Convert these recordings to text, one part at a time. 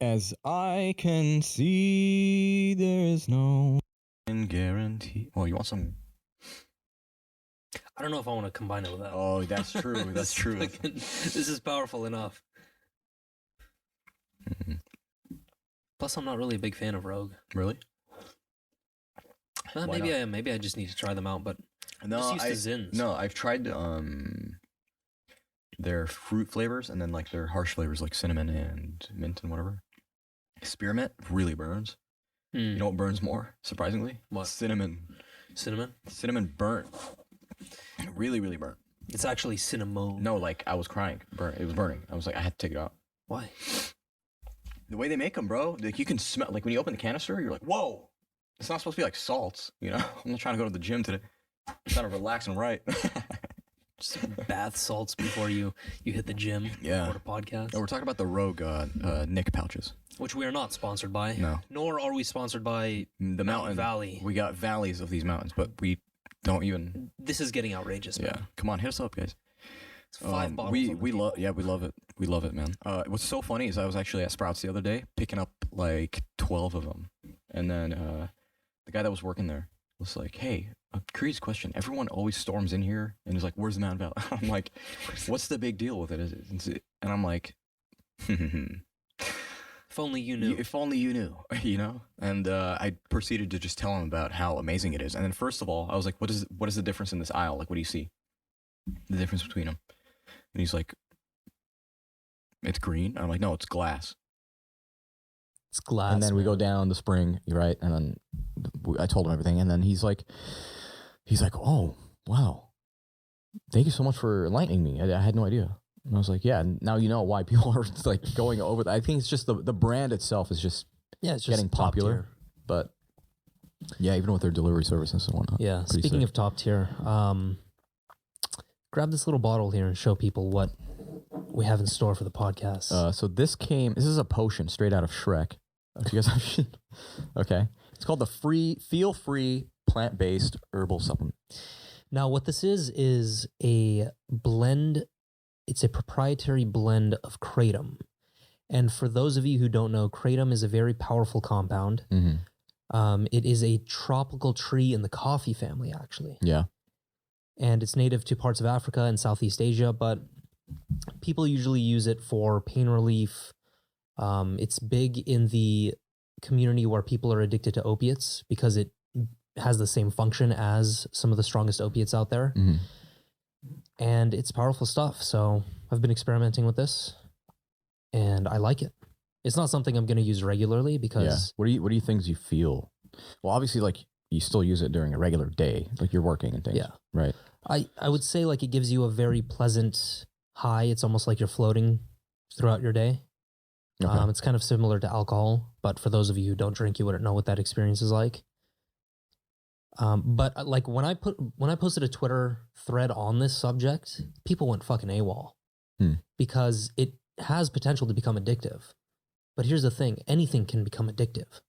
As I can see, there is no guarantee. Oh, you want some? I don't know if I want to combine it with that. Oh, that's true. That's true. This is powerful enough. Mm-hmm. Plus, I'm not really a big fan of Rogue. Really? Maybe I am. Maybe I just need to try them out. But no, I'm just used to Zins. No, I've tried their fruit flavors and then like their harsh flavors like cinnamon and mint and whatever. Spearmint really burns. You know what burns more? Surprisingly, what? Cinnamon. Cinnamon? Cinnamon burnt. Really, really burnt. It's actually cinnamon. No, like I was crying. It was burning. I was like, I had to take it out. Why? The way they make them, bro. Like you can smell. Like when you open the canister, you're like, whoa. It's not supposed to be like salts. You know, I'm not trying to go to the gym today. I'm trying to relax and write. Just bath salts before you hit the gym. Yeah. Or the podcast. Oh, we're talking about the Rogue Nick pouches. Which we are not sponsored by. No. Nor are we sponsored by the mountain Valley. We got valleys of these mountains, but we don't even. This is getting outrageous, man. Yeah. Come on, hit us up, guys. It's 5 bottles. We love. Yeah, we love it. We love it, man. What's so funny is I was actually at Sprouts the other day picking up like 12 of them, and then the guy that was working there was like, "Hey, a curious question. Everyone always storms in here and is like, where's the Mountain Valley?" I'm like, "What's the big deal with it?" And I'm like, if only you knew. If only you knew, you know? And I proceeded to just tell him about how amazing it is. And then first of all, I was like, what is the difference in this aisle? Like, what do you see? The difference between them. And he's like, it's green. And I'm like, no, it's glass. It's glass. And then we go down the spring, right? And then I told him everything. And then he's like, oh, wow. Thank you so much for enlightening me. I had no idea. And I was like, yeah, now you know why people are like going over that. I think it's just the brand itself is just it's just getting popular. Tier. But yeah, even with their delivery services and whatnot. Yeah. Speaking of top tier, grab this little bottle here and show people what we have in store for the podcast. So this is a potion straight out of Shrek. If you guys have seen. Okay. It's called the Feel Free Plant-Based Herbal Supplement. Now, what this is a blend. It's a proprietary blend of kratom. And for those of you who don't know, kratom is a very powerful compound. Mm-hmm. It is a tropical tree in the coffee family, actually. Yeah. And it's native to parts of Africa and Southeast Asia, but people usually use it for pain relief. It's big in the community where people are addicted to opiates because it has the same function as some of the strongest opiates out there. Mm-hmm. And it's powerful stuff. So I've been experimenting with this and I like it. It's not something I'm going to use regularly because... Yeah. What do you things you feel? Well, obviously, like, you still use it during a regular day, like you're working and things. Yeah. Right. I would say, like, it gives you a very pleasant high. It's almost like you're floating throughout your day. Okay. It's kind of similar to alcohol, but for those of you who don't drink, you wouldn't know what that experience is like. But like when I posted a Twitter thread on this subject, people went fucking AWOL because it has potential to become addictive. But here's the thing, anything can become addictive.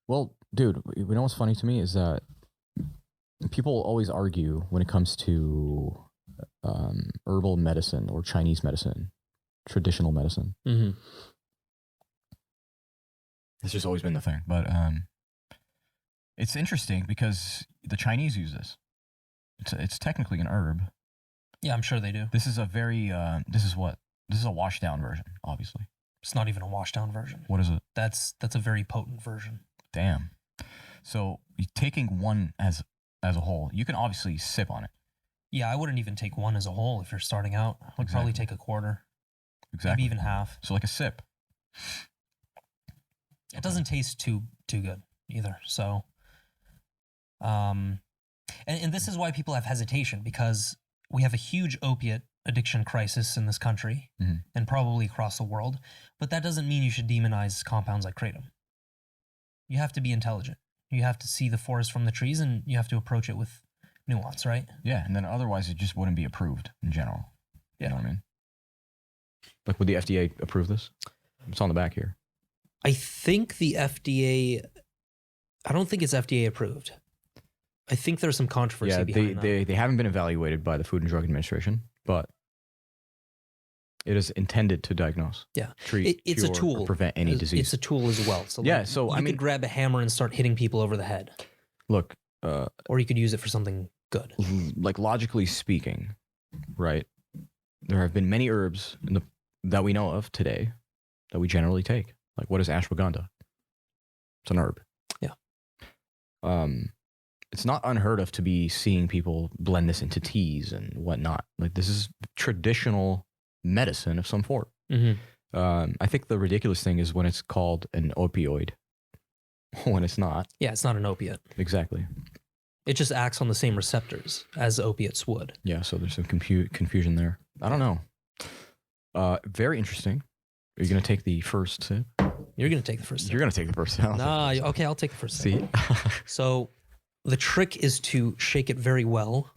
Well, dude, you know what's funny to me is that people always argue when it comes to herbal medicine or Chinese medicine, traditional medicine. Mm-hmm. It's just always been the thing. But it's interesting because the Chinese use this. It's technically an herb. Yeah, I'm sure they do. This is a very, this is a washed down version, obviously. It's not even a washed down version. What is it? That's a very potent version. Damn. So taking one as a whole, you can obviously sip on it. Yeah, I wouldn't even take one as a whole if you're starting out. I would probably take a quarter. Exactly. Maybe even half. So like a sip. It doesn't taste too good either. So, and this is why people have hesitation, because we have a huge opiate addiction crisis in this country and probably across the world. But that doesn't mean you should demonize compounds like kratom. You have to be intelligent. You have to see the forest from the trees, and you have to approach it with nuance, right? Yeah, and then otherwise it just wouldn't be approved in general. Yeah. You know what I mean? Like, would the FDA approve this? It's on the back here. I think the FDA, I don't think it's FDA approved. I think there's some controversy behind that. They haven't been evaluated by the Food and Drug Administration, but It is intended to diagnose, Yeah. treat, It's a cure, tool. or prevent any disease. It's a tool as well. So Yeah, like, so, you I mean- could grab a hammer and start hitting people over the head, Look, or you could use it for something good. like logically speaking, right? There have been many herbs that we know of today that we generally take. Like, what is ashwagandha? It's an herb. Yeah. It's not unheard of to be seeing people blend this into teas and whatnot. Like, this is traditional medicine of some form. Mm-hmm. I think the ridiculous thing is when it's called an opioid, when it's not. Yeah, it's not an opiate. Exactly. It just acts on the same receptors as opiates would. Yeah, so there's some confusion there. I don't know. Very interesting. Are you going to take the first sip? You're going to take the first sip. You're going to take the first sip. Nah, okay, I'll take the first sip. See? So the trick is to shake it very well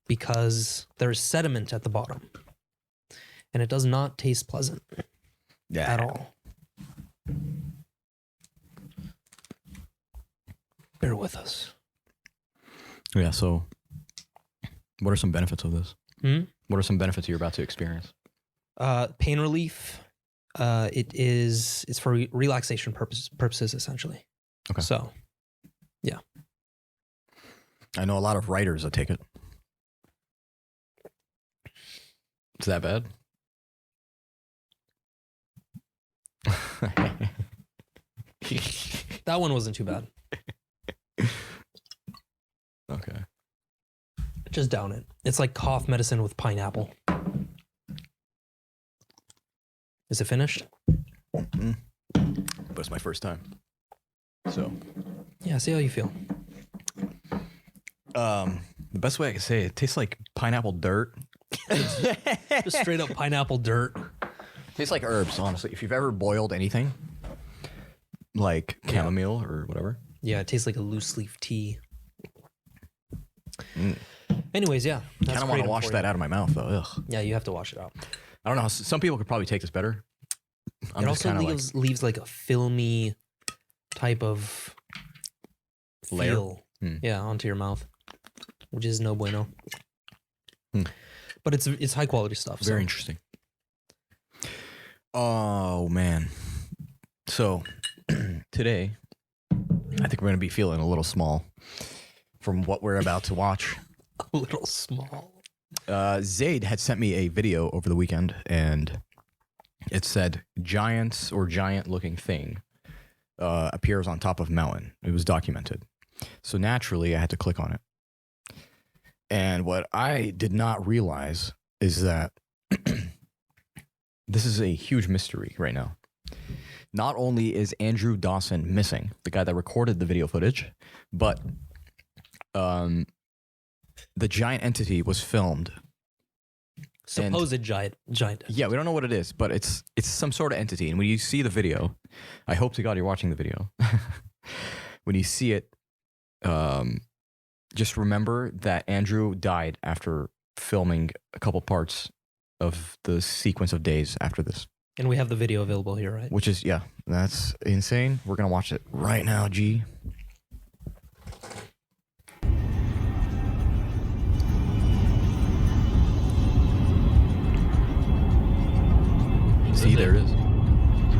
because there's sediment at the bottom. And it does not taste pleasant at all. Bear with us. Yeah, so what are some benefits of this? Hmm? What are some benefits you're about to experience? Pain relief. It's for relaxation purposes essentially. Okay. So, yeah. I know a lot of writers that take it. Is that bad? That one wasn't too bad. Okay. Just down it. It's like cough medicine with pineapple. Is it finished? But it's my first time. So, Yeah, see how you feel. the best way I can say it tastes like pineapple dirt. Just straight up pineapple dirt. Tastes like herbs, honestly. If you've ever boiled anything, like chamomile or whatever. Yeah, it tastes like a loose leaf tea. Mm. Anyways, yeah. Kind of want to wash that out of my mouth, though. Ugh. Yeah, you have to wash it out. I don't know. Some people could probably take this better. I'm It just also kinda leaves like a filmy type of Layer? feel. Hmm. Yeah, onto your mouth, which is no bueno. Hmm. But it's high quality stuff. Very so. interesting. Oh, man. So, today, I think we're going to be feeling a little small from what we're about to watch. A little small. Zaid had sent me a video over the weekend, and it said giants or giant-looking thing appears on top of mountain. It was documented. So naturally, I had to click on it. And what I did not realize is that this is a huge mystery right now. Not only is Andrew Dawson missing, the guy that recorded the video footage, but the giant entity was filmed. Supposed giant. Yeah, we don't know what it is, but it's some sort of entity. And when you see the video, I hope to God you're watching the video. When you see it, just remember that Andrew died after filming a couple parts of the sequence of days after this. And we have the video available here, right? Which is, yeah, that's insane. We're going to watch it right now, G. See, there it is.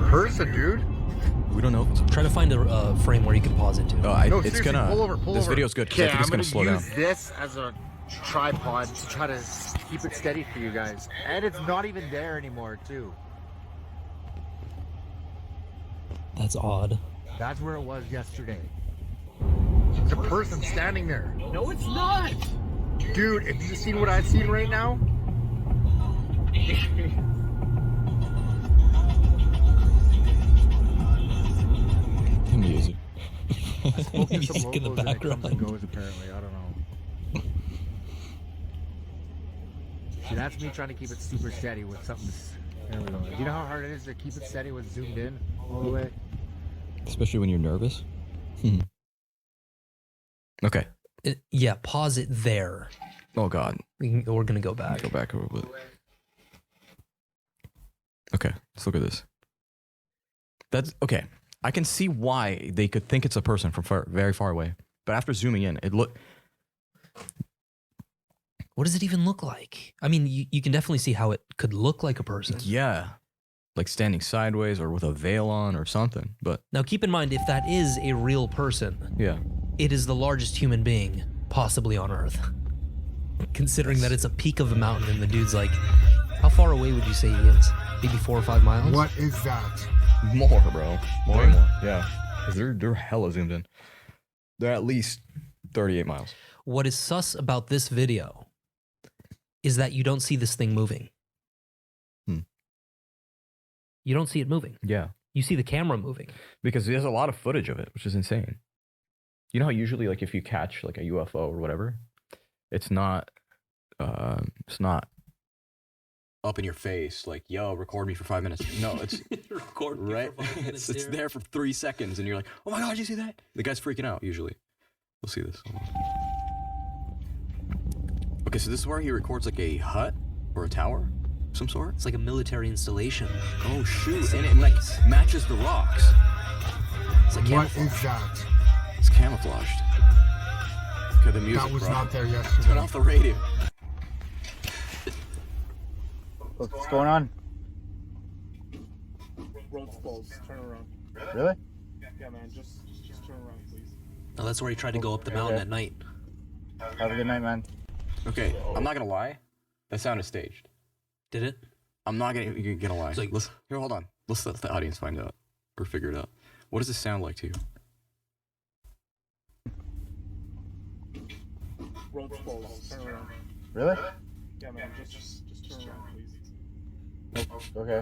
Person, dude. We don't know if it's Try to find a frame where you can pause it to. No, No, it's seriously, gonna. pull over, pull this over. video's good because I think it's gonna slow down. use this as a tripod to try to keep it steady for you guys. And it's not even there anymore, too. That's odd. That's where it was yesterday. There's a person standing there. No, it's not. Dude, if you've seen what I've seen right now, Music. smoking Music some in the locals and it comes and background. goes, apparently. I don't know. See, that's me trying to keep it super steady with something. There we go. Do you know how hard it is to keep it steady with zoomed in all the way? Especially when you're nervous. Okay. Yeah, pause it there. Oh God. We're gonna go back. Go back a little bit. Okay, let's look at this. That's okay. I can see why they could think it's a person from very far away, but after zooming in, What does it even look like? I mean, you can definitely see how it could look like a person. Yeah. Like standing sideways or with a veil on or something. But Now keep in mind, if that is a real person, yeah. it is the largest human being possibly on Earth. Considering that it's a peak of a mountain and the dude's like, how far away would you say he is? Maybe 4 or 5 miles? What is that? More, bro. Way more. Yeah. Because they're hella zoomed in. They're at least 38 miles. What is sus about this video is that you don't see this thing moving. You don't see it moving. Yeah. You see the camera moving. Because there's a lot of footage of it, which is insane. You know how usually like if you catch like a UFO or whatever, it's not up in your face like, yo, record me for 5 minutes. No, it's Record me right. for 5 minutes, It's dear. there for 3 seconds and you're like, oh my god, you see that? The guy's freaking out usually. We'll see this. Hold on. Okay, so this is where he records like a hut or a tower of some sort. It's like a military installation. Oh shoot, and it like matches the rocks. It's like What camouflage. is that? It's camouflaged. Okay, the music, That was bro. not there Turn yesterday. off the radio. What's going on? Road's closed. Turn around. Really? Yeah, man. Just turn around, please. Oh, that's where he tried to go up the mountain at night. Have a good night, man. Okay, I'm not gonna lie. That sound is staged. Did it? I'm not gonna lie. It's like- Listen, here, hold on. Let's let the audience find out or figure it out. What does this sound like to you? Road's closed. Turn around. Really? Yeah, man. Just turn around, please. Okay.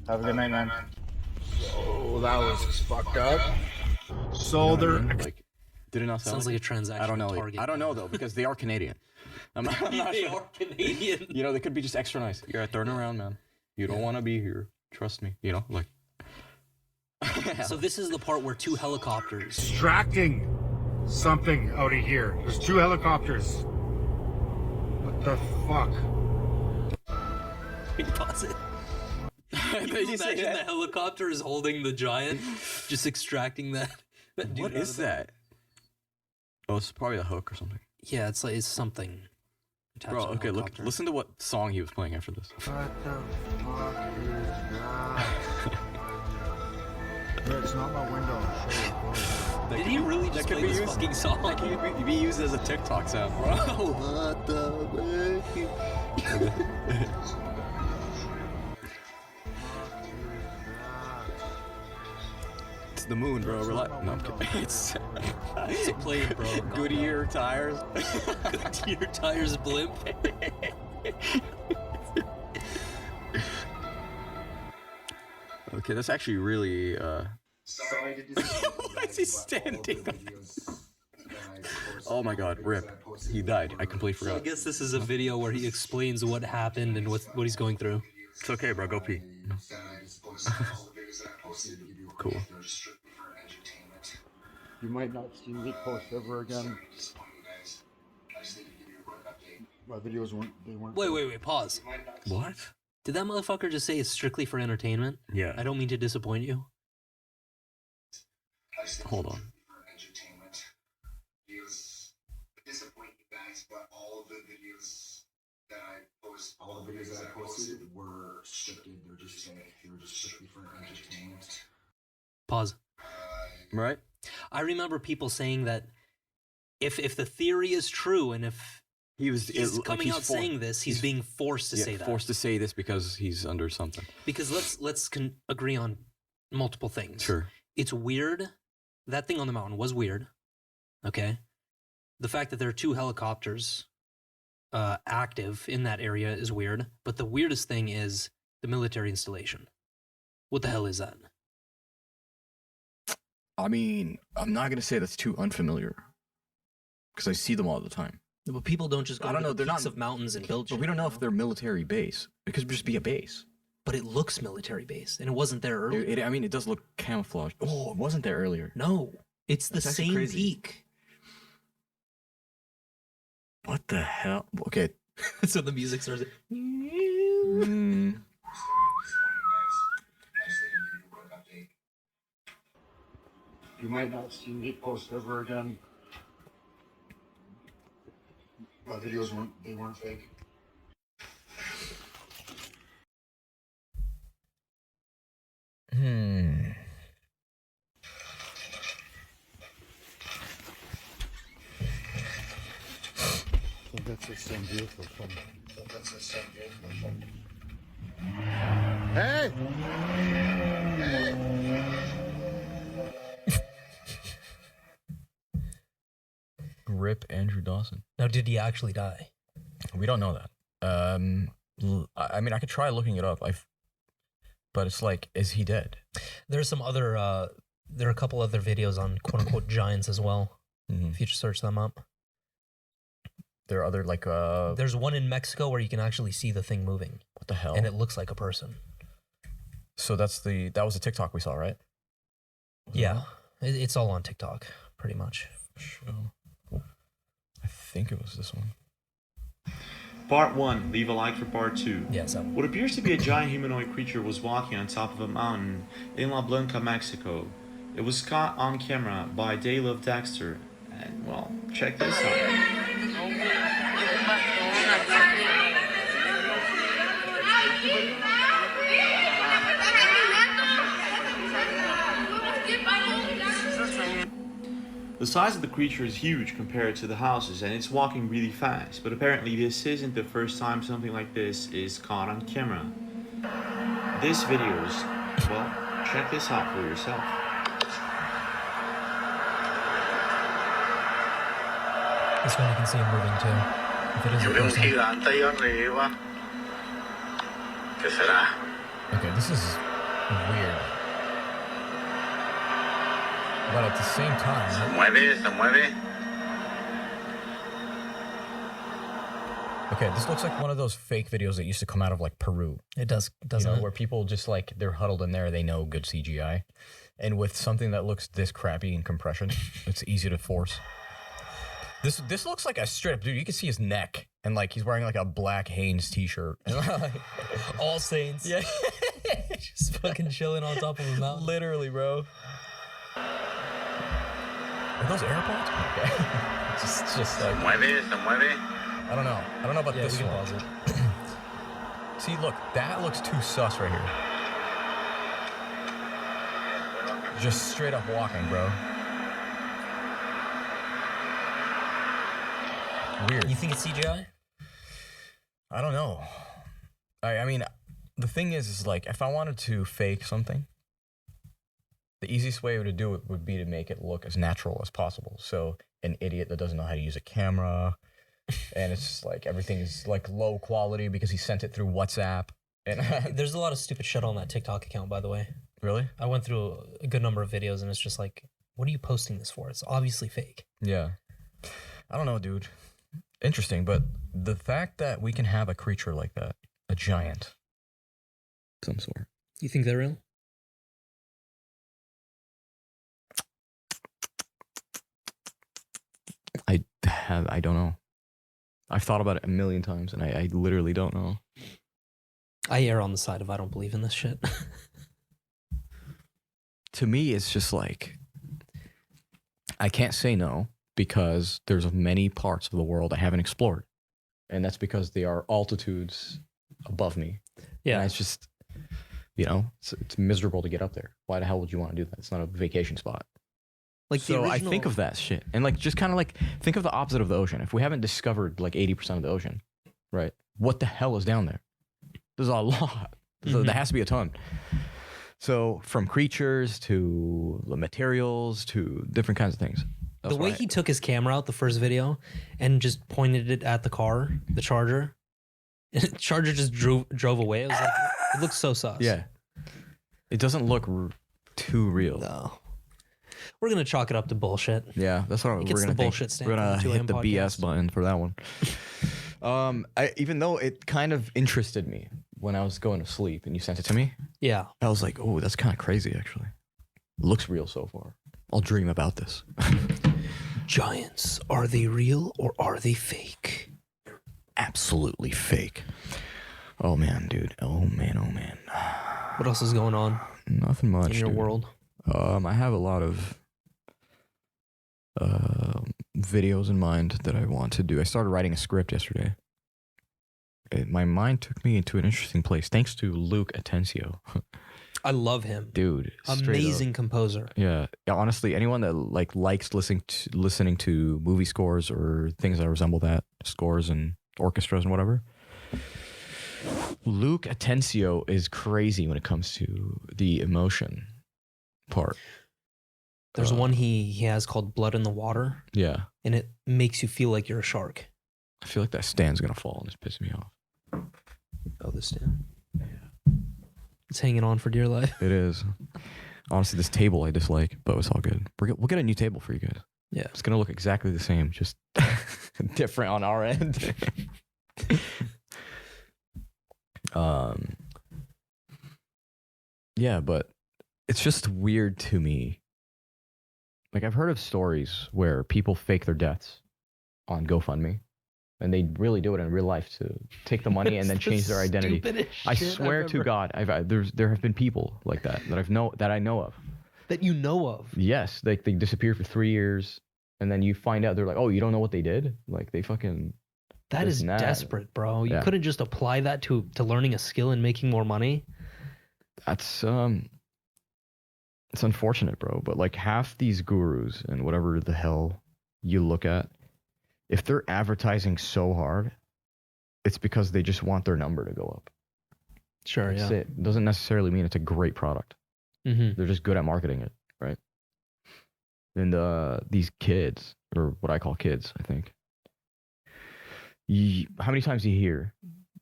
Have a good night, man. Oh, that was fucked up. So they're Like, did it not sound Sounds like a transaction. I don't know. with Target. I don't know though because they are Canadian. I'm not They sure. are Canadian. You know, they could be just extra nice. Yeah, turn around, man. You don't want to be here. Trust me. You know, like. So this is the part where 2 helicopters. extracting something out of here. There's 2 helicopters. What the fuck? Pause it. Did you say Imagine that? the helicopter is holding the giant, just extracting that. Dude What out is of there. that? Oh, it's probably the hook or something. Yeah, it's something. attached Bro, to the okay, look, helicopter. listen to what song he was playing after this. What the fuck is that? Yeah, it's not my window. Did he really just play this fucking song? That could be used as a TikTok sound, bro. What the It's the moon, bro. Relax. No, I'm kidding. It's It's a plane, bro. Goodyear tires. Your tires blimp. Okay, that's actually really. Why is he standing? Oh my god, rip. He died. I completely I forgot. guess this is a video where he explains what happened and what he's going through. It's okay, bro. Go pee. Cool. You might not see me post ever again. My videos weren't. Wait, pause. What? Did that motherfucker just say it's strictly for entertainment? Yeah. I don't mean to disappoint you. Hold on. Disappoint you guys, but all of the videos that I posted were scripted. They were just strictly for entertainment. Pause. Right? I remember people saying that if the theory is true and if he's coming out saying this, he's being forced to say that. Forced to say this because he's under something. Because let's agree on multiple things. Sure. It's weird. That thing on the mountain was weird. Okay. The fact that there are 2 helicopters active in that area is weird. But the weirdest thing is the military installation. What the hell is that? I mean, I'm not gonna say that's too unfamiliar, because I see them all the time. But people don't just go I don't to know, the they're peaks not- of mountains and build But shit, we don't know you if they're military base. It could just be a base. But it looks military based, and it wasn't there earlier. I mean, it does look camouflaged. Oh, it wasn't there earlier. No, it's the That's actually same crazy. peak. What the hell? Okay. So the music starts. Mm, You might not see me post ever again. My videos weren't fake. I think that's the same vehicle from. Hey! Rip Andrew Dawson. Now, did he actually die? We don't know that. I mean, I could try looking it up. But it's like, is he dead? There's some other. There are a couple other videos on quote unquote giants as well. If you just search them up. There are other like There's one in Mexico where you can actually see the thing moving. What the hell? And it looks like a person. So that was the TikTok we saw, right? Yeah, it's all on TikTok, pretty much. I think it was this one. Part 1. Leave a like for part 2. Yes. What appears to be a giant humanoid creature was walking on top of a mountain in La Blanca, Mexico. It was caught on camera by Daylove Dexter. And, well, check this out. The size of the creature is huge compared to the houses, and it's walking really fast, but apparently this isn't the first time something like this is caught on camera. This video is, well, check this out for yourself. This one you can see him moving too. If it is a person. Okay, this is weird. But at the same time, okay, this looks like one of those fake videos that used to come out of like Peru. It does, doesn't You know, it? where people just like they're huddled in there, they know good CGI, and with something that looks this crappy in compression, it's easy to force. This looks like a strip, dude. You can see his neck, and like he's wearing like a black Hanes t-shirt. All Saints. Yeah, Just fucking chilling on top of a mountain. literally, bro. Are those AirPods? Okay. just like. I don't know. I don't know about Yeah, this we can one. pause it. See, look, that looks too sus right here. Just straight up walking, bro. Weird. You think it's CGI? I don't know. I mean, the thing is like, if I wanted to fake something, the easiest way to do it would be to make it look as natural as possible. So an idiot that doesn't know how to use a camera, and it's just like everything is like low quality because he sent it through WhatsApp. And There's a lot of stupid shit on that TikTok account, by the way. really? I went through a good number of videos, and it's just like, what are you posting this for? It's obviously fake. Yeah. I don't know, dude. Interesting, but the fact that we can have a creature like that, a giant, some sort. You think they're real? I don't know. I've thought about it a million times, and I literally don't know. I err on the side of I don't believe in this shit. To me, it's just like, I can't say no because there's many parts of the world I haven't explored. And that's because they are altitudes above me. Yeah. And it's just, you know, it's miserable to get up there. Why the hell would you want to do that? It's not a vacation spot. Like the So I original- think of that shit. And like, just kind of like, think of the opposite of the ocean. If we haven't discovered like 80% of the ocean, right? What the hell is down there? There's a lot. So Mhm. there has to be a ton. So from creatures to the materials to different kinds of things. That's the way why he took his camera out the first video and just pointed it at the car, the Charger, and the Charger just drove away. It was like, it looks so sus. Yeah. It doesn't look too real. No. We're gonna chalk it up to bullshit. Yeah, that's what It we're gets gonna the think. bullshit stamp We're on gonna the 2 hit AM the BS podcast. button for that one. Even though it kind of interested me when I was going to sleep and you sent it to me, Yeah. I was like, oh, that's kind of crazy actually. Looks real so far. I'll dream about this. Giants, are they real or are they fake? Absolutely fake. Oh man, dude. Oh man. What else is going on Nothing much. in your dude. world? I have a lot of videos in mind that I want to do. I started writing a script yesterday. My mind took me into an interesting place thanks to Luke Atencio. I love him. Dude, Amazing composer. Yeah, honestly, anyone that likes listening to movie scores or things that resemble that, scores and orchestras and whatever. Luke Atencio is crazy when it comes to the emotion part. There's one he has called Blood in the Water. Yeah. And it makes you feel like you're a shark. I feel like that stand's gonna fall and it's pissing me off. Oh, this stand. Yeah. It's hanging on for dear life. It is. Honestly, this table I dislike, but it's all good. We'll get a new table for you guys. Yeah. It's gonna look exactly the same, just different on our end. Yeah, but it's just weird to me. Like, I've heard of stories where people fake their deaths on GoFundMe, and they really do it in real life to take the money and then change their identity. I swear to God, there have been people like that I know of. That you know of? Yes, they disappear for 3 years, and then you find out they're like, oh, you don't know what they did? Like, they fucking. That is desperate, bro. You couldn't just apply that to learning a skill and making more money. That's it's unfortunate, bro. But like half these gurus and whatever the hell you look at, if they're advertising so hard, it's because they just want their number to go up. Sure, That's it. It doesn't necessarily mean it's a great product. Mm-hmm. They're just good at marketing it, right? And these kids, or what I call kids, I think. How many times do you hear,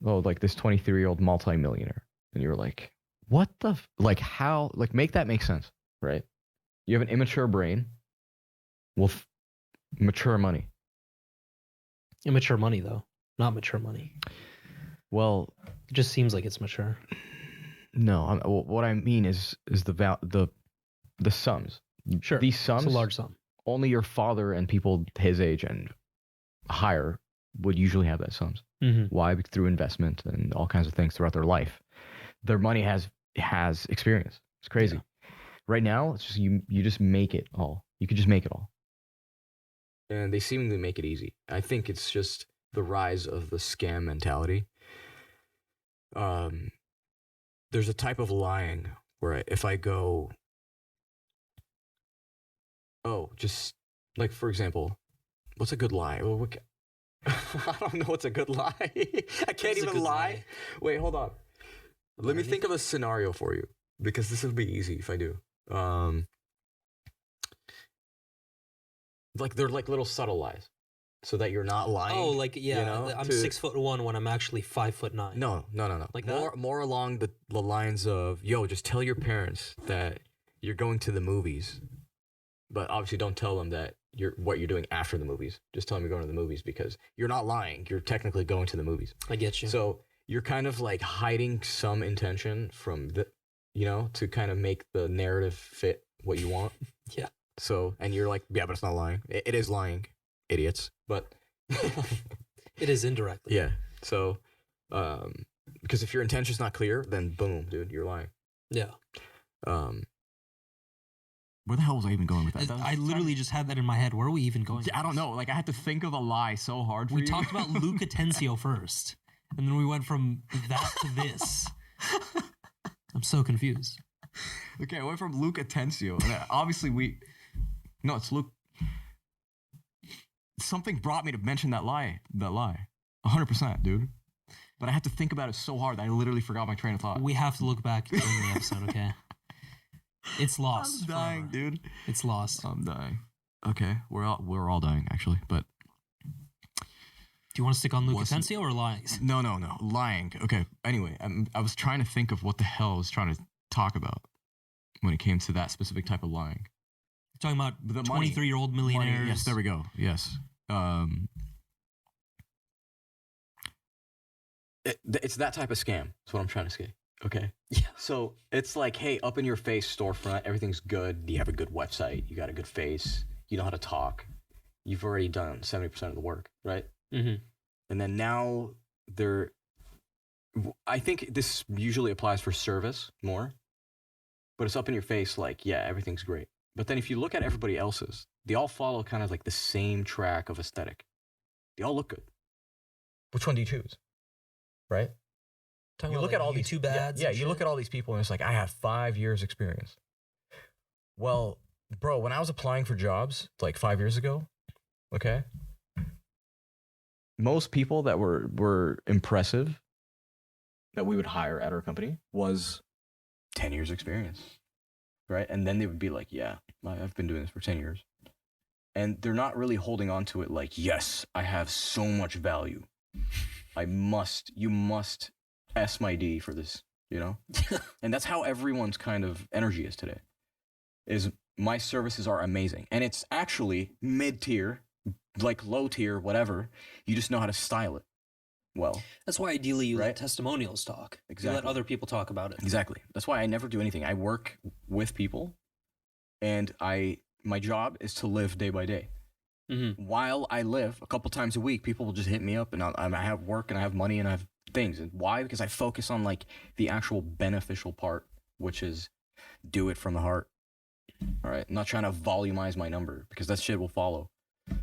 oh, like this 23-year-old multimillionaire, and you're like, what the, like how, like make that make sense, right? You have an immature brain with mature money. Immature money, though, not mature money. Well, it just seems like it's mature. No, what I mean is the sums. Sure, these sums, it's a large sum. Only your father and people his age and higher would usually have that sums. Mm-hmm. Why? Through investment and all kinds of things throughout their life. Their money has experience. It's crazy. Yeah. Right now, it's just you just make it all. You could just make it all. And they seemingly make it easy. I think it's just the rise of the scam mentality. There's a type of lying where if I go, oh, just like, for example, what's a good lie? Well, I don't know what's a good lie. I can't even lie. Wait, hold on. Let me think of a scenario for you, because this would be easy if I do. Like they're like little subtle lies, so that you're not lying. Oh, like yeah, you know, I'm 6'1" when I'm actually 5'9". No. Like more along the lines of, yo, just tell your parents that you're going to the movies, but obviously don't tell them that what you're doing after the movies. Just tell them you're going to the movies, because you're not lying. You're technically going to the movies. I get you. So you're kind of like hiding some intention from the, you know, to kind of make the narrative fit what you want. Yeah. So, and you're like, yeah, but it's not lying. It is lying, idiots. But it is indirectly. Yeah. So, because if your intention's not clear, then boom, dude, you're lying. Yeah. Where the hell was I even going with that? I literally just had that in my head. Where are we even going? I don't know. Like, I had to think of a lie so hard for you. We talked about Luke Atencio first, and then we went from that to this. I'm so confused. Okay, I went from Luke Atencio. Obviously, no, it's Luke. Something brought me to mention that lie. 100%, dude. But I had to think about it so hard that I literally forgot my train of thought. We have to look back during the episode, okay? It's lost. I'm dying, forever. Dude. It's lost. I'm dying. Okay, we're all dying actually, but. Do you want to stick on Luke Atencio or lying? No. Lying. Okay. Anyway, I was trying to think of what the hell I was trying to talk about when it came to that specific type of lying. You're talking about the 23-year-old millionaires. Money. Yes, there we go. Yes. It's that type of scam. That's what I'm trying to say. Okay. Yeah. So it's like, hey, up in your face storefront, everything's good. You have a good website. You got a good face. You know how to talk. You've already done 70% of the work, right? Mm-hmm. And then now I think this usually applies for service more, but it's up in your face like, yeah, everything's great. But then if you look at everybody else's, they all follow kind of like the same track of aesthetic. They all look good. Which one do you choose? Right? You look at all these YouTube ads. Yeah, you look at all these people and it's like, I have 5 years experience. Well, bro, when I was applying for jobs like 5 years ago, okay, most people that were impressive that we would hire at our company was 10 years experience, right? And then they would be like, yeah, I've been doing this for 10 years. And they're not really holding on to it like, yes, I have so much value. You must S my D for this, you know? And that's how everyone's kind of energy is today, is my services are amazing. And it's actually mid-tier, like low-tier, whatever. You just know how to style it well. That's why ideally you Right? let testimonials talk. Exactly. You let other people talk about it. Exactly. That's why I never do anything. I work with people, and my job is to live day by day. Mm-hmm. While I live, a couple times a week, people will just hit me up, and I have work, and I have money, and I have things. And why? Because I focus on like the actual beneficial part, which is do it from the heart. All right, I'm not trying to volumize my number because that shit will follow.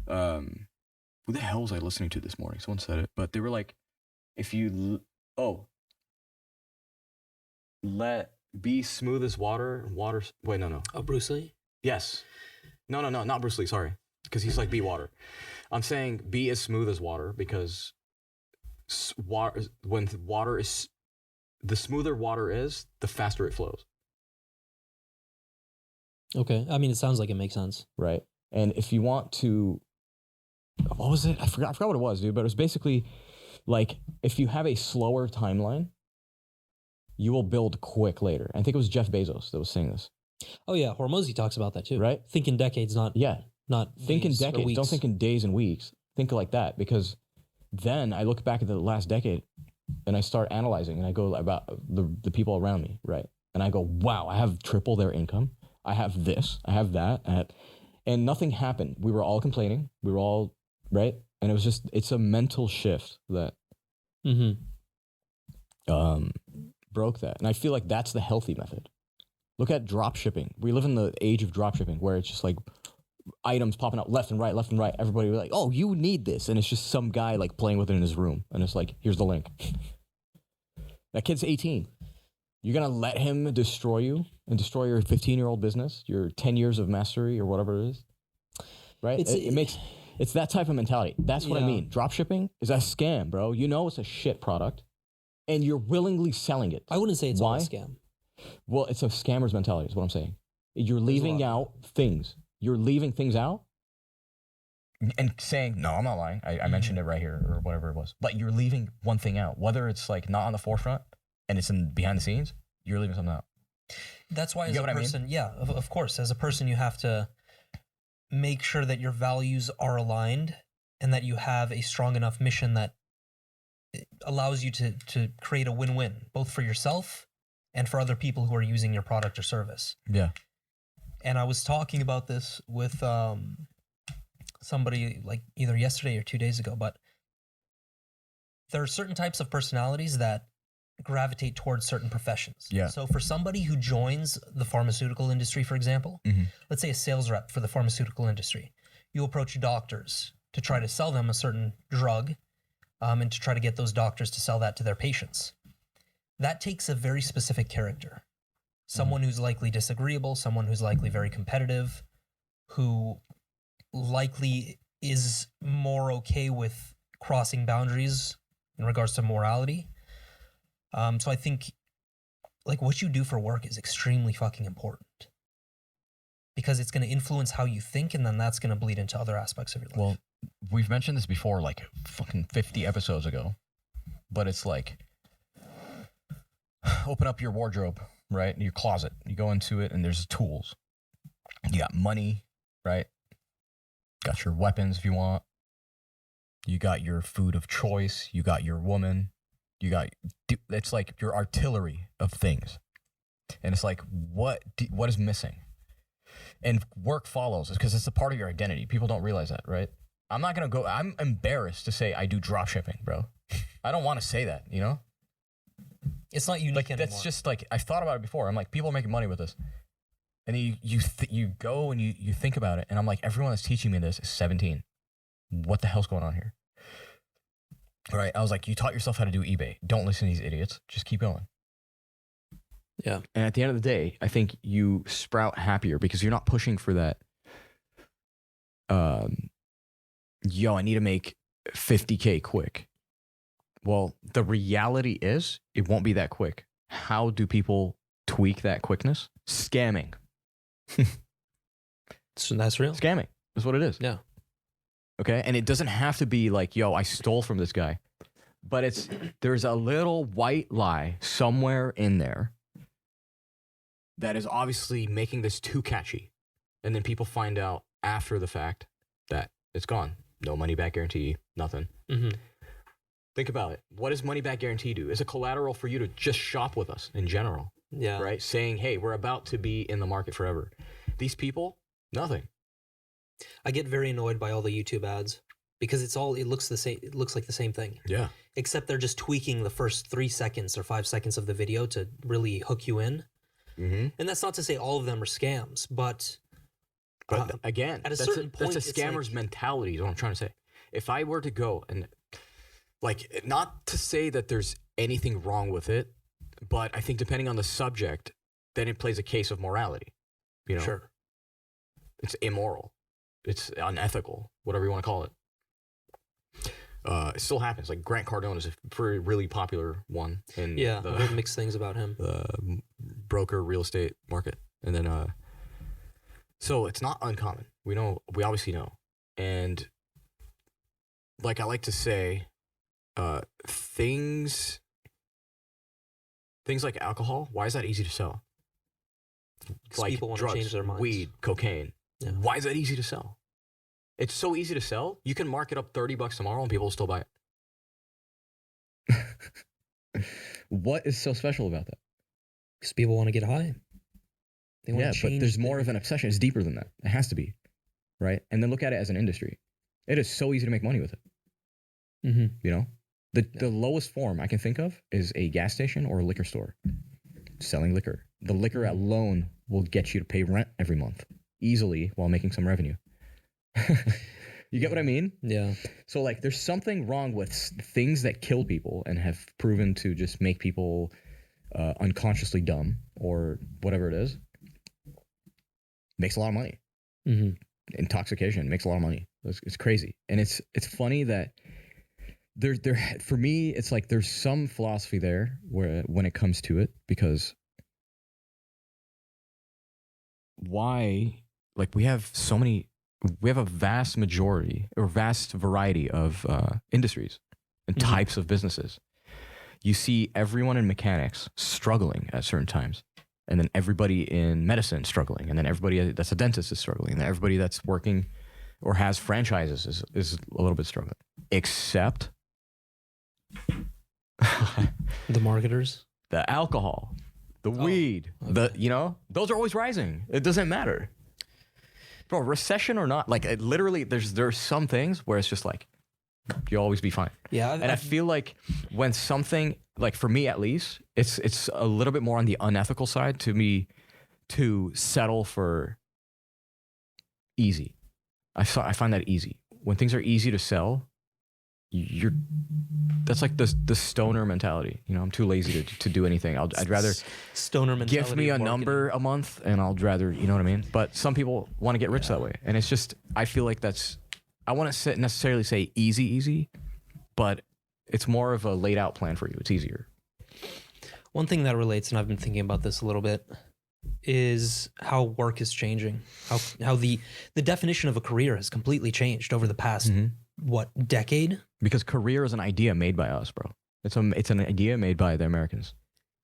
Who the hell was I listening to this morning? Someone said it, but they were like, if you let be smooth as water. Wait, no. Oh, Bruce Lee? Yes. No, not Bruce Lee, sorry. Because he's like, be water. I'm saying be as smooth as water because when water is, the smoother water is, the faster it flows. Okay. I mean, it sounds like it makes sense. Right. And if you want to, what was it? I forgot what it was, dude, but it was basically like, if you have a slower timeline, you will build quick later. I think it was Jeff Bezos that was saying this. Oh, yeah. Hormozy talks about that too. Right? Think in decades, not Think in days or decades. weeks. Don't think in days and weeks. Think like that, because then I look back at the last decade and I start analyzing and I go about the people around me, right? And I go, wow, I have triple their income. I have this. I have that. And nothing happened. We were all complaining. We were all, right? And it was just, it's a mental shift that broke that. And I feel like that's the healthy method. Look at drop shipping. We live in the age of drop shipping where it's just like items popping up left and right. Everybody was like, oh, you need this. And it's just some guy like playing with it in his room. And it's like, here's the link. That kid's 18. You're going to let him destroy you and destroy your 15-year-old business, your 10 years of mastery or whatever it is. Right? It's that type of mentality. That's what I mean. Drop shipping is a scam, bro. You know it's a shit product and you're willingly selling it. I wouldn't say it's all a Why? scam. Well, it's a scammer's mentality is what I'm saying. You're leaving out things. You're leaving things out and saying, no, I'm not lying. I mentioned it right here or whatever it was. But you're leaving one thing out. Whether it's like not on the forefront and it's in behind the scenes, you're leaving something out. That's why You as get a what I mean? person, of course, as a person, you have to make sure that your values are aligned and that you have a strong enough mission that allows you to create a win-win, both for yourself and for other people who are using your product or service. Yeah. And I was talking about this with somebody like either yesterday or 2 days ago, but there are certain types of personalities that gravitate towards certain professions. Yeah. So for somebody who joins the pharmaceutical industry, for example, let's say a sales rep for the pharmaceutical industry, you approach doctors to try to sell them a certain drug and to try to get those doctors to sell that to their patients. That takes a very specific character. Someone who's likely disagreeable, someone who's likely very competitive, who likely is more okay with crossing boundaries in regards to morality. So I think like what you do for work is extremely fucking important because it's going to influence how you think, and then that's going to bleed into other aspects of your life. Well, we've mentioned this before, like fucking 50 episodes ago, but it's like, open up your wardrobe, right? Your closet. You go into it and there's tools. You got money, right? Got your weapons if you want. You got your food of choice. You got your woman. It's like your artillery of things. And it's like, what is missing? And work follows because it's a part of your identity. People don't realize that, right? I'm embarrassed to say I do drop shipping, bro. I don't want to say that, you know? It's not unique Like, anymore. that's just like, I've thought about it before. I'm like, people are making money with this. And you go and you think about it, and I'm like, everyone that's teaching me this is 17. What the hell's going on here? Right? I was like, you taught yourself how to do eBay. Don't listen to these idiots. Just keep going. Yeah. And at the end of the day, I think you sprout happier because you're not pushing for that. Yo, I need to make 50K quick. Well, the reality is it won't be that quick. How do people tweak that quickness? Scamming. So that's real. Scamming is what it is. Yeah. Okay. And it doesn't have to be like, yo, I stole from this guy. But there's a little white lie somewhere in there that is obviously making this too catchy. And then people find out after the fact that it's gone. No money back guarantee, nothing. Mm-hmm. Think about it. What does money back guarantee do? It's a collateral for you to just shop with us in general. Yeah. Right? Saying, hey, we're about to be in the market forever. These people, nothing. I get very annoyed by all the YouTube ads because it looks the same. It looks like the same thing. Yeah. Except they're just tweaking the first 3 seconds or 5 seconds of the video to really hook you in. Mm-hmm. And that's not to say all of them are scams, but again, at a certain point, that's a scammer's mentality is what I'm trying to say. If I were to go and, like, not to say that there's anything wrong with it, but I think depending on the subject, then it plays a case of morality. You know? Sure. It's immoral. It's unethical, whatever you want to call it. It still happens. Like Grant Cardone is a really popular one in I've heard mixed things about him. The broker real estate market. And then, so it's not uncommon. We obviously know. And like I like to say, things like alcohol, why is that easy to sell? Like people want to drugs, change their minds. weed, cocaine. Yeah. Why is that easy to sell? It's so easy to sell. You can mark it up $30 tomorrow and people will still buy it. What is so special about that? Because people want to get high. They want Yeah, to change. but there's more of an obsession. It's deeper than that. It has to be, right? And then look at it as an industry. It is so easy to make money with it. Mm-hmm. You know, the lowest form I can think of is a gas station or a liquor store selling liquor. The liquor alone will get you to pay rent every month easily while making some revenue. You get what I mean? Yeah. So like there's something wrong with things that kill people and have proven to just make people unconsciously dumb or whatever it is. Makes a lot of money. Mm-hmm. Intoxication makes a lot of money. It's crazy. And it's funny that there for me it's like there's some philosophy there where when it comes to it, because why, like we have a vast majority or vast variety of industries and Mm-hmm. types of businesses. You see everyone in mechanics struggling at certain times, and then everybody in medicine struggling, and then everybody that's a dentist is struggling, and then everybody that's working or has franchises is a little bit struggling, except The marketers. the alcohol, the weed, okay. those are always rising. It doesn't matter. Bro, recession or not, like literally there's some things where it's just like, you'll always be fine. Yeah. And I feel like when something, like for me at least, it's a little bit more on the unethical side to me to settle for easy. I find that easy. When things are easy to sell, that's like the stoner mentality. You know, I'm too lazy to do anything. I'd rather stoner mentality. give me a of marketing. number a month and I'll rather, you know what I mean? But some people want to get rich that way. And it's just, I feel like I wouldn't necessarily say easy, but it's more of a laid out plan for you. It's easier. One thing that relates, and I've been thinking about this a little bit, is how work is changing. How the definition of a career has completely changed over the past, decade? Because career is an idea made by us, bro. It's an idea made by the Americans.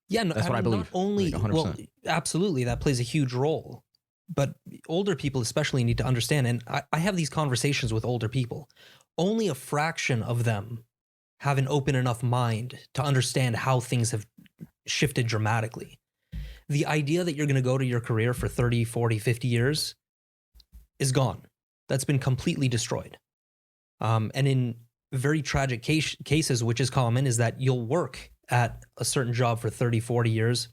Yeah, no, That's what I believe. Not only, Like 100%. well, absolutely, that plays a huge role. But older people especially need to understand, and I have these conversations with older people. Only a fraction of them have an open enough mind to understand how things have shifted dramatically. The idea that you're going to go to your career for 30, 40, 50 years is gone. That's been completely destroyed. And in very tragic cases, which is common, is that you'll work at a certain job for 30, 40 years,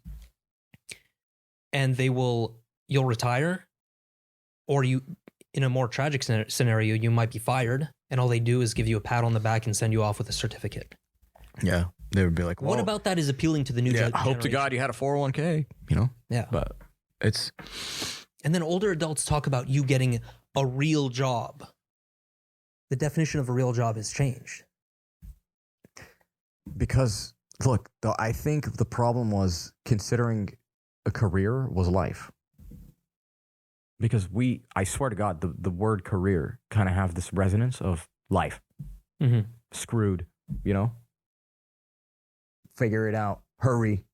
and they will you'll retire, or you, in a more tragic scenario, you might be fired, and all they do is give you a pat on the back and send you off with a certificate. Yeah, they would be like, What about that is appealing to the new generation? hope to God you had a 401k, you know? Yeah. But it's... And then older adults talk about you getting a real job. The definition of a real job has changed. Because, look, I think the problem was considering a career was life. Because I swear to God, the word career kind of have this resonance of life. Mm-hmm. Screwed, you know? Figure it out. Hurry.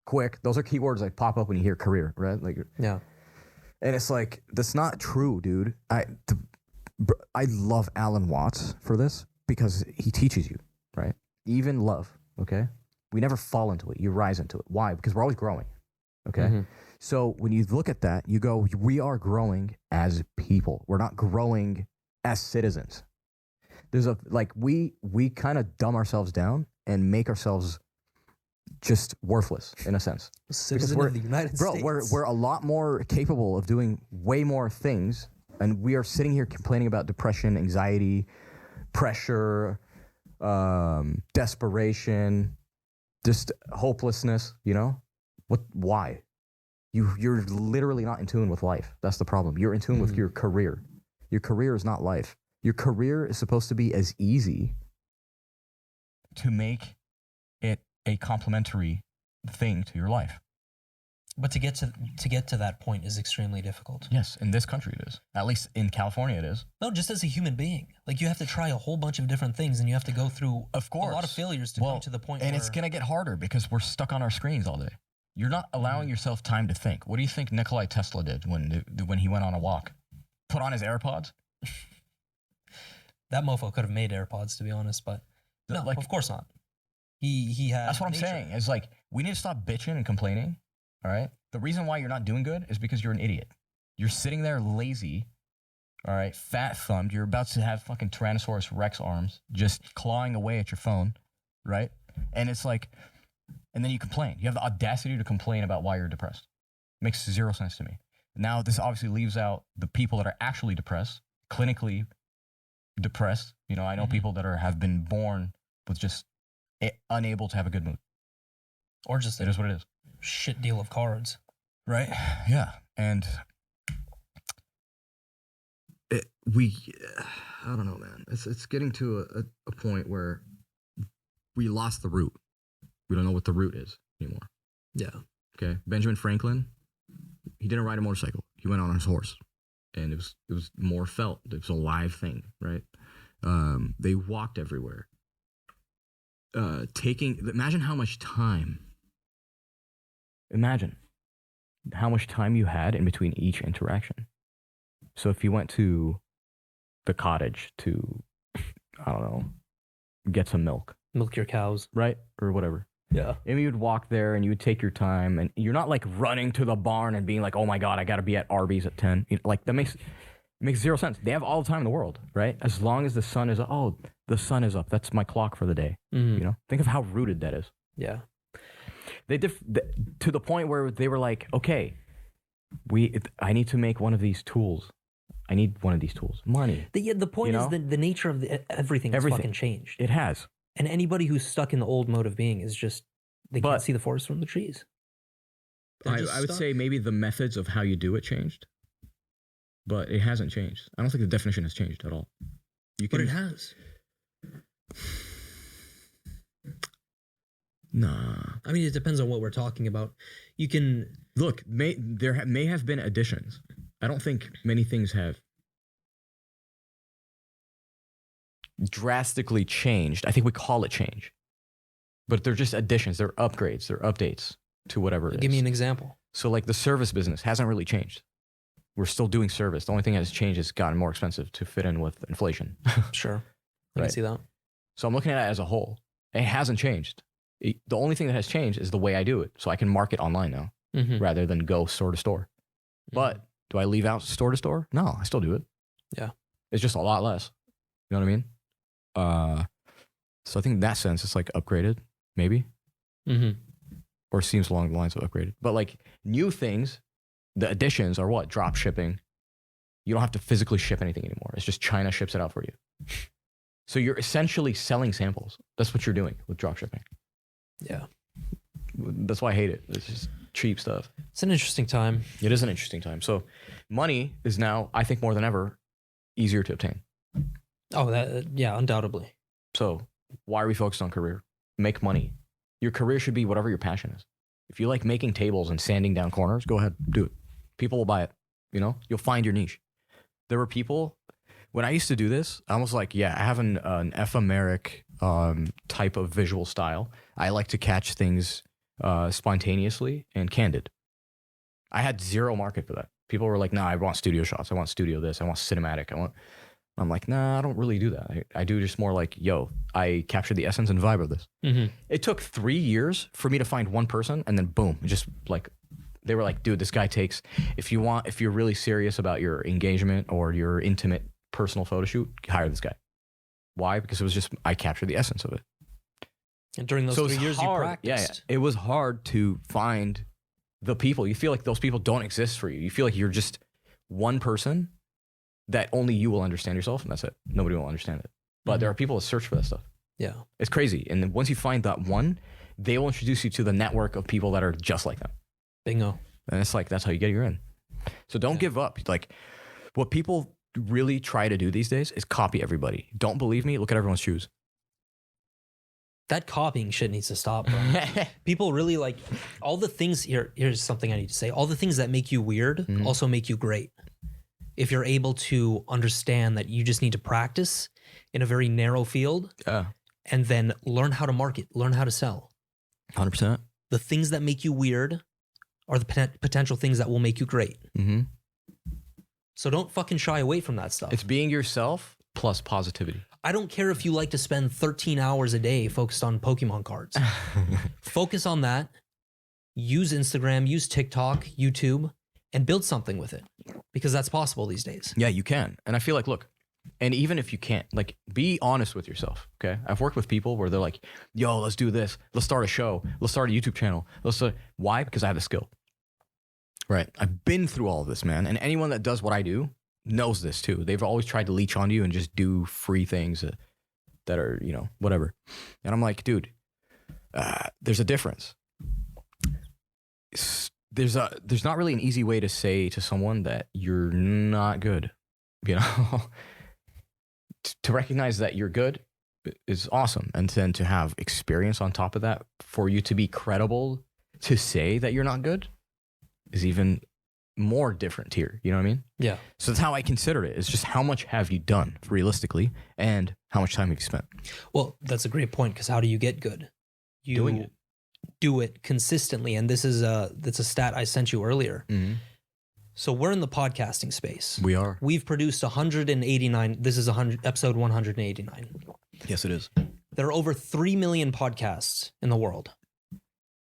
Quick. Those are keywords that pop up when you hear career, right? Like, Yeah. and it's like, that's not true, dude. I love Alan Watts for this because he teaches you, right? Even love, okay? We never fall into it. You rise into it. Why? Because we're always growing, okay? Mm-hmm. So when you look at that, you go, we are growing as people. We're not growing as citizens. There's we kind of dumb ourselves down and make ourselves just worthless in a sense. Citizen of the United States. We're a lot more capable of doing way more things, and we are sitting here complaining about depression, anxiety, pressure, desperation, just hopelessness, you know? Why? You're literally not in tune with life. That's the problem. You're in tune with your career. Your career is not life. Your career is supposed to be as easy to make it a complementary thing to your life. But to get to that point is extremely difficult. Yes, in this country it is. At least in California it is. No, just as a human being. Like, you have to try a whole bunch of different things, and you have to go through Of course. a lot of failures to come to the point and where... it's going to get harder because we're stuck on our screens all day. You're not allowing yourself time to think. What do you think Nikolai Tesla did when he went on a walk? Put on his AirPods? That mofo could have made AirPods, to be honest, but no, of course not. He had... That's what I'm saying. It's like, we need to stop bitching and complaining, all right? The reason why you're not doing good is because you're an idiot. You're sitting there lazy, all right, fat-thumbed. You're about to have fucking Tyrannosaurus Rex arms just clawing away at your phone, right? And it's like, and then you complain. You have the audacity to complain about why you're depressed. Makes zero sense to me. Now, this obviously leaves out the people that are actually depressed, clinically depressed. You know, I know people that have been born with just unable to have a good mood. Or just it is what it is. Shit deal of cards. Right? Yeah. And I don't know, man. It's getting to a point where we lost the root. We don't know what the root is anymore. Yeah. Okay. Benjamin Franklin, he didn't ride a motorcycle. He went on his horse. And it was more felt. It was a live thing, right? They walked everywhere. Imagine how much time you had in between each interaction. So if you went to the cottage to, I don't know, get some milk. Milk your cows. Right? Or whatever. Yeah. And you would walk there and you would take your time, and you're not like running to the barn and being like, oh my God, I got to be at Arby's at 10. You know, like, that makes zero sense. They have all the time in the world, right? As long as the sun is the sun is up. That's my clock for the day. Mm-hmm. You know, think of how rooted that is. Yeah. To the point where they were like, okay, I need to make one of these tools. I need one of these tools. Money. The point is that the nature of everything has fucking changed. It has. And anybody who's stuck in the old mode of being is just, they can't see the forest from the trees. I would say maybe the methods of how you do it changed, but it hasn't changed. I don't think the definition has changed at all. But it has. Nah. I mean, it depends on what we're talking about. You can... Look, there may have been additions. I don't think many things have drastically changed. I think we call it change. But they're just additions. They're upgrades. They're updates to whatever it is. Give me an example. So like the service business hasn't really changed. We're still doing service. The only thing that has changed is gotten more expensive to fit in with inflation. Sure. I can see that. So I'm looking at it as a whole. It hasn't changed. The only thing that has changed is the way I do it. So I can market online now rather than go store to store. But do I leave out store to store? No, I still do it. Yeah. It's just a lot less. You know what I mean? So I think in that sense, it's like upgraded, maybe. Mm-hmm. Or seems along the lines of upgraded. But like new things The additions are what? Drop shipping. You don't have to physically ship anything anymore. It's just China ships it out for you. So you're essentially selling samples. That's what you're doing with drop shipping. Yeah. That's why I hate it. It's just cheap stuff. It's an interesting time. It is an interesting time. So money is now, I think more than ever, easier to obtain. Oh, yeah, undoubtedly. So why are we focused on career? Make money. Your career should be whatever your passion is. If you like making tables and sanding down corners, go ahead, do it. People will buy it. You know, you'll find your niche. There were people, when I used to do this, I was like, yeah, I have an ephemeric type of visual style. I like to catch things spontaneously and candid. I had zero market for that. People were like, nah, I want studio shots. I want studio this. I want cinematic. I'm like, nah, I don't really do that. I do just more like, yo, I captured the essence and vibe of this. Mm-hmm. It took 3 years for me to find one person, and then boom, just like, they were like, dude, this guy takes, if you're really serious about your engagement or your intimate personal photo shoot, hire this guy. Why? Because it was just, I captured the essence of it. And during those 3 years, you practiced. Yeah. It was hard to find the people. You feel like those people don't exist for you. You feel like you're just one person that only you will understand yourself, and that's it. Nobody will understand it. But there are people that search for that stuff. Yeah. It's crazy. And then once you find that one, they will introduce you to the network of people that are just like them. Bingo. And it's like, that's how you get your in. So don't give up. Like, what people really try to do these days is copy everybody. Don't believe me? Look at everyone's shoes. That copying shit needs to stop, bro. People really like all the things here's something I need to say. All the things that make you weird also make you great. If you're able to understand that you just need to practice in a very narrow field and then learn how to market, learn how to sell. 100%. The things that make you weird are the potential things that will make you great. Mm-hmm. So don't fucking shy away from that stuff. It's being yourself plus positivity. I don't care if you like to spend 13 hours a day focused on Pokemon cards. Focus on that. Use Instagram, use TikTok, YouTube, and build something with it. Because that's possible these days. Yeah, you can. And I feel like, look, and even if you can't, like, be honest with yourself, okay? I've worked with people where they're like, yo, let's do this. Let's start a show. Let's start a YouTube channel. Why? Because I have the skill. Right. I've been through all of this, man. And anyone that does what I do knows this too. They've always tried to leech on you and just do free things that are, you know, whatever. And I'm like, dude, there's a difference. There's not really an easy way to say to someone that you're not good, you know? To recognize that you're good is awesome. And then to have experience on top of that, for you to be credible to say that you're not good is even more different tier. You know what I mean? Yeah. So that's how I considered it. It's just how much have you done realistically and how much time have you spent? Well, that's a great point, because how do you get good? You Doing it. Do it consistently. And this is that's a stat I sent you earlier. Mm-hmm. So we're in the podcasting space. We are. We've produced 189. This is episode 189. Yes, it is. There are over 3 million podcasts in the world.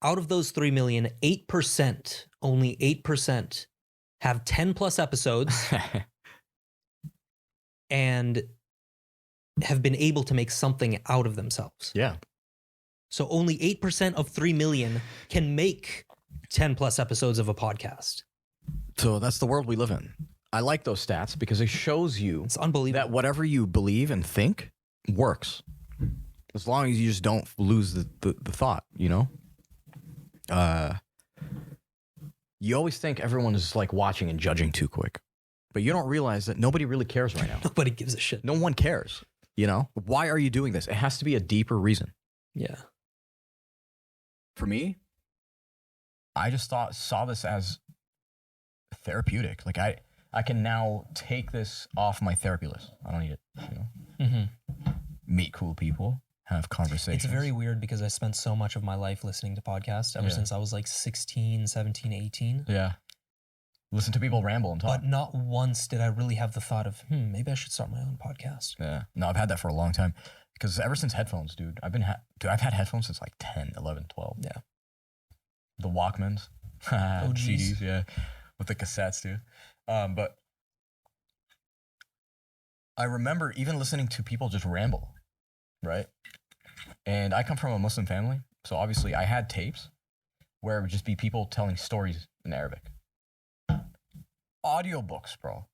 Out of those 3 million, 8%, only 8% have 10 plus episodes and have been able to make something out of themselves. Yeah. So only 8% of 3 million can make 10 plus episodes of a podcast. So that's the world we live in. I like those stats because it shows you It's unbelievable. that whatever you believe and think works. As long as you just don't lose the thought, you know? You always think everyone is like watching and judging too quick, but you don't realize that nobody really cares right now. Nobody gives a shit. No one cares, you know? Why are you doing this? It has to be a deeper reason. Yeah. For me, I just saw this as therapeutic. Like I can now take this off my therapy list. I don't need it, you know? Mm-hmm. Meet cool people, have conversations. It's very weird because I spent so much of my life listening to podcasts ever since I was like 16, 17, 18. Yeah. Listen to people ramble and talk. But not once did I really have the thought of, maybe I should start my own podcast. Yeah. No, I've had that for a long time. Because ever since headphones, dude, I've had headphones since like 10, 11, 12. Yeah. The Walkmans. OGs. CDs, yeah. With the cassettes, dude. But I remember even listening to people just ramble, right? And I come from a Muslim family, so obviously I had tapes where it would just be people telling stories in Arabic. audiobooks, bro.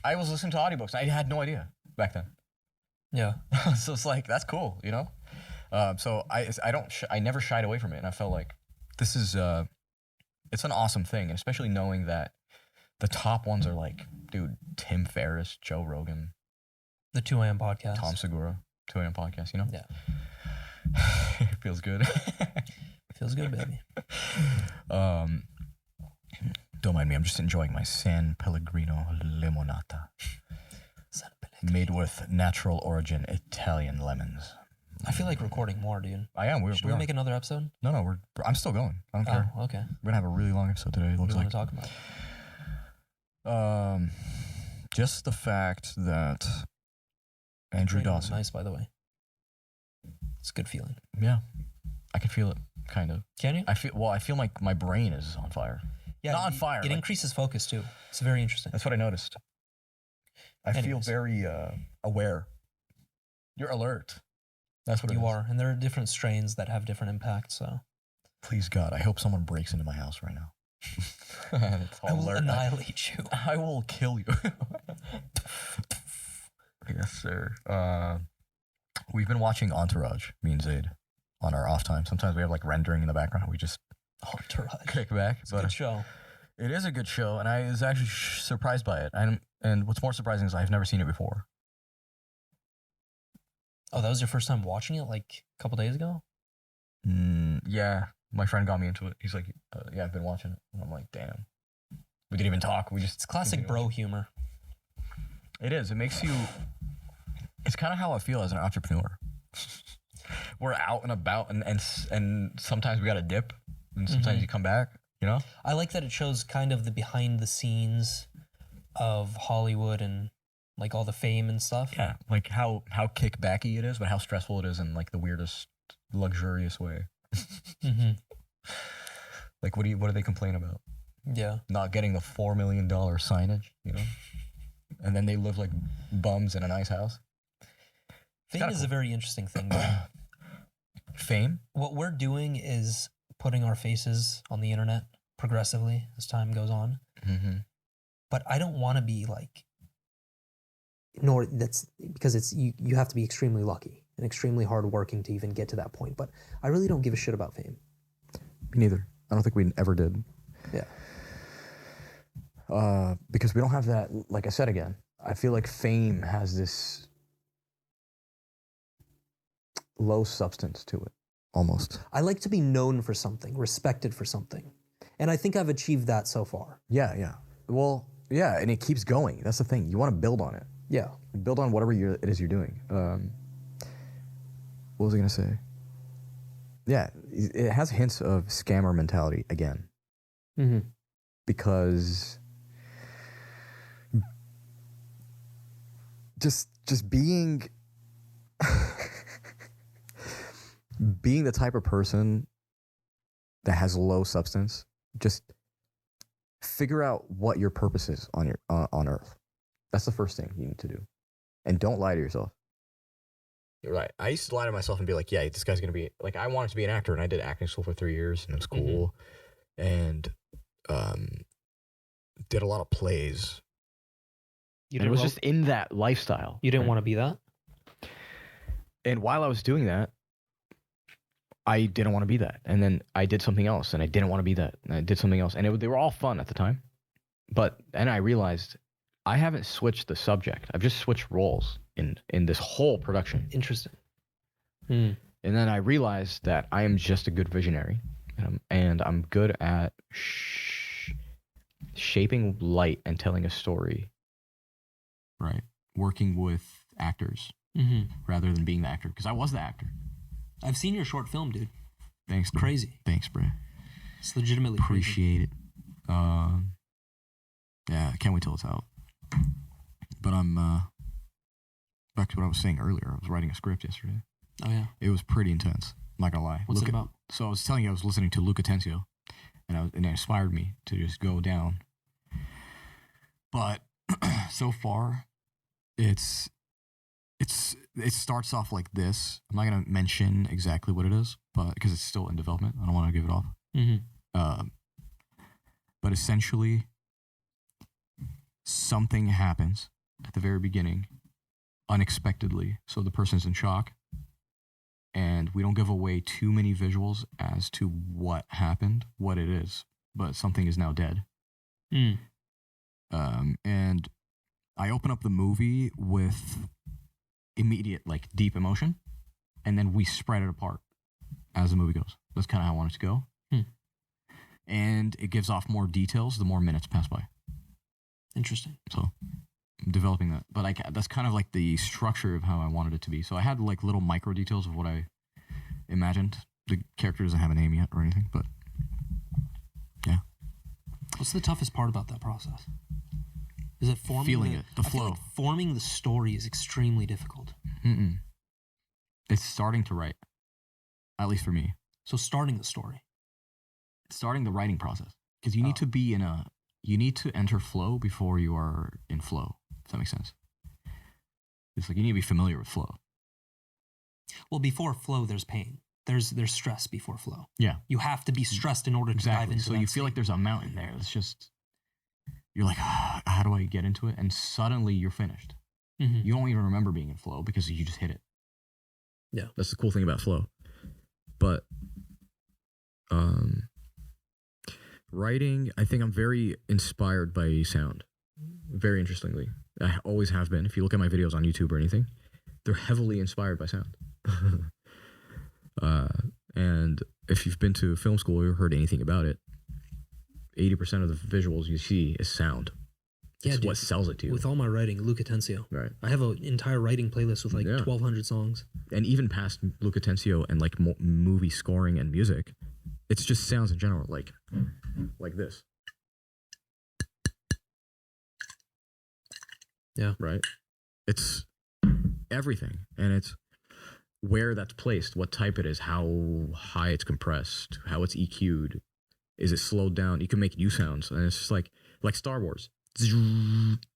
I was listening to audiobooks. I had no idea back then. Yeah. So it's like, that's cool, you know? So I never shied away from it. And I felt like this is, it's an awesome thing. And especially knowing that the top ones are like, dude, Tim Ferriss, Joe Rogan, The 2 a.m. podcast. Tom Segura, 2 a.m. podcast, you know? Yeah. It feels good. Feels good, baby. Don't mind me. I'm just enjoying my San Pellegrino limonata. Made with natural origin Italian lemons. I feel like recording more, dude. I am. Should we make another episode? No, I'm still going. I don't care. Oh, okay. We're gonna have a really long episode today. It What looks do you want like. to talk about? Just the fact that Andrew Raining was Dawson. nice, by the way. It's a good feeling. Yeah, I can feel it, kind of. Can you? I feel like my brain is on fire. Yeah, Not on fire. It like- increases focus too. It's very interesting. That's what I noticed. I feel Anyways. very aware. You're alert. That's what it You is. are, and there are different strains that have different impacts. So Please God, I hope someone breaks into my house right now. It's I will alert. annihilate you. I will kill you. Yes, sir. We've been watching Entourage, me and Zaid, on our off time. Sometimes we have like rendering in the background. We just Entourage. kick back. It's a good show. It is a good show, and I was actually surprised by it. And what's more surprising is I've never seen it before. Oh, that was your first time watching it, like a couple days ago? Yeah, my friend got me into it. He's like, "Yeah, I've been watching it." And I'm like, "Damn." We didn't even talk. We just It's classic bro humor. It is. It makes you. It's kind of how I feel as an entrepreneur. We're out and about, and sometimes we got to dip, and sometimes Mhm. you come back. You know. I like that it shows kind of the behind the scenes of Hollywood and like all the fame and stuff. Yeah, like how kickbacky it is, but how stressful it is in like the weirdest, luxurious way. Mm-hmm. Like, what do they complain about? Yeah. Not getting the $4 million signage, you know? And then they live like bums in a nice house. Fame kinda is cool. a very interesting thing. Though. Fame? What we're doing is putting our faces on the internet progressively as time goes on. Mm-hmm. But I don't want to be like, nor that's because it's you have to be extremely lucky and extremely hardworking to even get to that point. But I really don't give a shit about fame. Me neither. I don't think we ever did. Yeah. Because we don't have that, like I said again, I feel like fame has this low substance to it, almost. I like to be known for something, respected for something. And I think I've achieved that so far. Yeah. Well, yeah, and it keeps going. That's the thing. You want to build on it. Yeah. Build on whatever it is you're doing. What was I going to say? Yeah, it has hints of scammer mentality again. Mm-hmm. Because just being being the type of person that has low substance, just figure out what your purpose is on Earth. That's the first thing you need to do, and don't lie to yourself. You're right. I used to lie to myself and be like, "Yeah, this guy's gonna be like." I wanted to be an actor, and I did acting school for 3 years, and it was cool, and did a lot of plays. And it was just in that lifestyle. You didn't right? want to be that? And while I was doing that, I didn't want to be that. And then I did something else, and I didn't want to be that. And I did something else, and they were all fun at the time. But then I realized I haven't switched the subject. I've just switched roles in this whole production. Interesting. And then I realized that I am just a good visionary, and I'm good at shaping light and telling a story. Right. Working with actors rather than being the actor, because I was the actor. I've seen your short film, dude. Thanks. It's crazy. Thanks, bro. It's legitimately crazy. Appreciate it. Yeah, I can't wait till it's out. But I'm back to what I was saying earlier. I was writing a script yesterday. Oh, yeah. It was pretty intense. I'm not gonna lie. What's it about? So I was telling you I was listening to Atencio, and it inspired me to just go down. But so far, it starts off like this. I'm not gonna mention exactly what it is, but because it's still in development, I don't want to give it off. Mm-hmm. But essentially, something happens at the very beginning unexpectedly, so the person's in shock, and we don't give away too many visuals as to what happened, what it is, but something is now dead. And I open up the movie with immediate, like, deep emotion, and then we spread it apart as the movie goes. That's kind of how I want it to go. And it gives off more details the more minutes pass by. Interesting. So I'm developing that. But that's kind of like the structure of how I wanted it to be. So I had like little micro details of what I imagined. The character doesn't have a name yet or anything, but yeah. What's the toughest part about that process? Is it forming Feeling it, the I feel flow. like forming the story is extremely difficult. It's starting to write, at least for me. So starting the story. Starting the writing process. Because you need to be you need to enter flow before you are in flow, if that makes sense. It's like you need to be familiar with flow. Well, before flow, there's pain. There's stress before flow. Yeah. You have to be stressed in order to dive Exactly. into So that you feel like there's a mountain there. It's just, you're like, how do I get into it? And suddenly you're finished. You don't even remember being in flow because you just hit it. Yeah. That's the cool thing about flow. But writing, I think I'm very inspired by sound. Very interestingly. I always have been. If you look at my videos on YouTube or anything, they're heavily inspired by sound. And if you've been to film school or heard anything about it, 80% of the visuals you see is sound. Yeah, It's dude, what sells it to you. with all my writing, Luke Atencio. Right. I have an entire writing playlist with like Yeah. 1,200 songs. And even past Luke Atencio and like movie scoring and music, it's just sounds in general, like this. Yeah. Right? It's everything. And it's where that's placed, what type it is, how high it's compressed, how it's EQ'd. Is it slowed down? You can make new sounds. And it's just like Star Wars.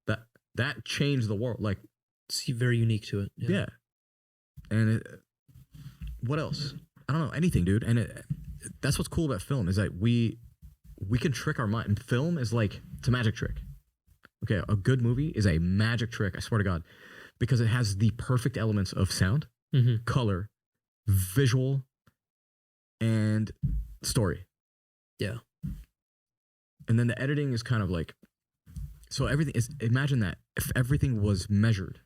That changed the world. Like, It's very unique to it. yeah. And what else? I don't know, anything, dude. And that's what's cool about film is that we can trick our mind. And film is like, it's a magic trick. Okay, a good movie is a magic trick, I swear to God, because it has the perfect elements of sound, color, visual, and story. Yeah. And then the editing is kind of like, so everything is, imagine that if everything was measured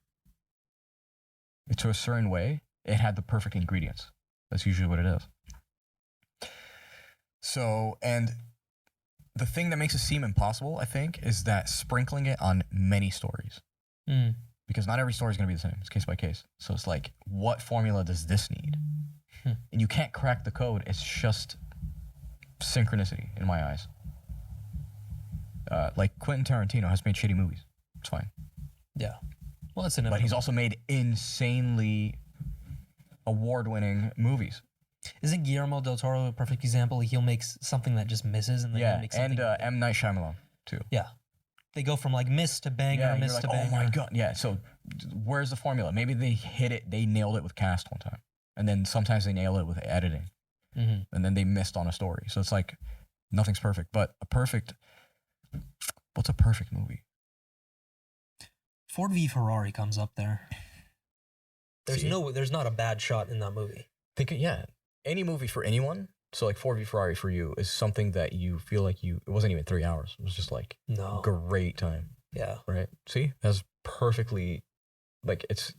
to a certain way, it had the perfect ingredients. That's usually what it is. So, and the thing that makes it seem impossible, I think, is that sprinkling it on many stories. Because not every story is going to be the same. It's case by case. So it's like, what formula does this need? And you can't crack the code. It's just synchronicity in my eyes. Like Quentin Tarantino has made shitty movies. It's fine. Yeah. Well, it's inevitable. But he's also made insanely award-winning movies. Isn't Guillermo del Toro a perfect example? He'll make something that just misses, and then he'll make something. And M. Night Shyamalan too. Yeah. They go from like miss to banger, Yeah, miss you're to like, banger. oh my God. Yeah, so where's the formula? Maybe they hit it, they nailed it with cast one time. And then sometimes they nail it with editing. And then they missed on a story. So it's like, nothing's perfect. But what's a perfect movie? Ford v Ferrari comes up there. There's See? there's not a bad shot in that movie. Any movie for anyone. So like Ford v Ferrari for you is something that you feel like it wasn't even 3 hours. It was just like great time. Yeah. Right? See? That's perfectly, like it's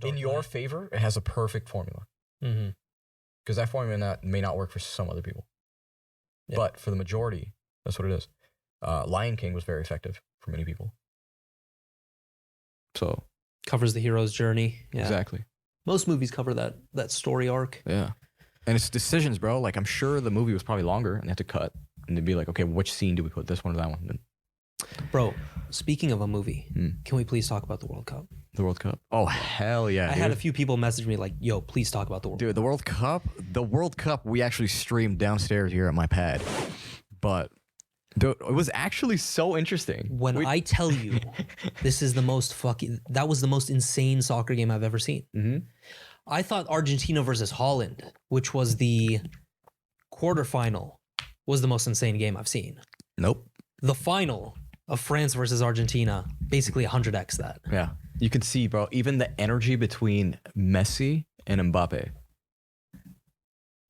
in your favor. It has a perfect formula. Because that formula may not work for some other people. Yeah. But for the majority, that's what it is. Lion King was very effective for many people. So Covers the hero's journey. Yeah. exactly. Most movies cover that story arc. Yeah. And it's decisions, bro. Like I'm sure the movie was probably longer and they had to cut. And they'd be like, okay, which scene do we put? This one or that one? Then Bro, speaking of a movie, can we please talk about the World Cup? the World Cup. Oh, hell yeah, I had a few people message me like, yo, please talk about the World Cup. Dude, the World Cup, we actually streamed downstairs here at my pad. But dude, it was actually so interesting. When I tell you, that was the most insane soccer game I've ever seen. I thought Argentina versus Holland, which was the quarterfinal, was the most insane game I've seen. Nope. The final of France versus Argentina, basically 100x that. Yeah. You can see, bro, even the energy between Messi and Mbappe.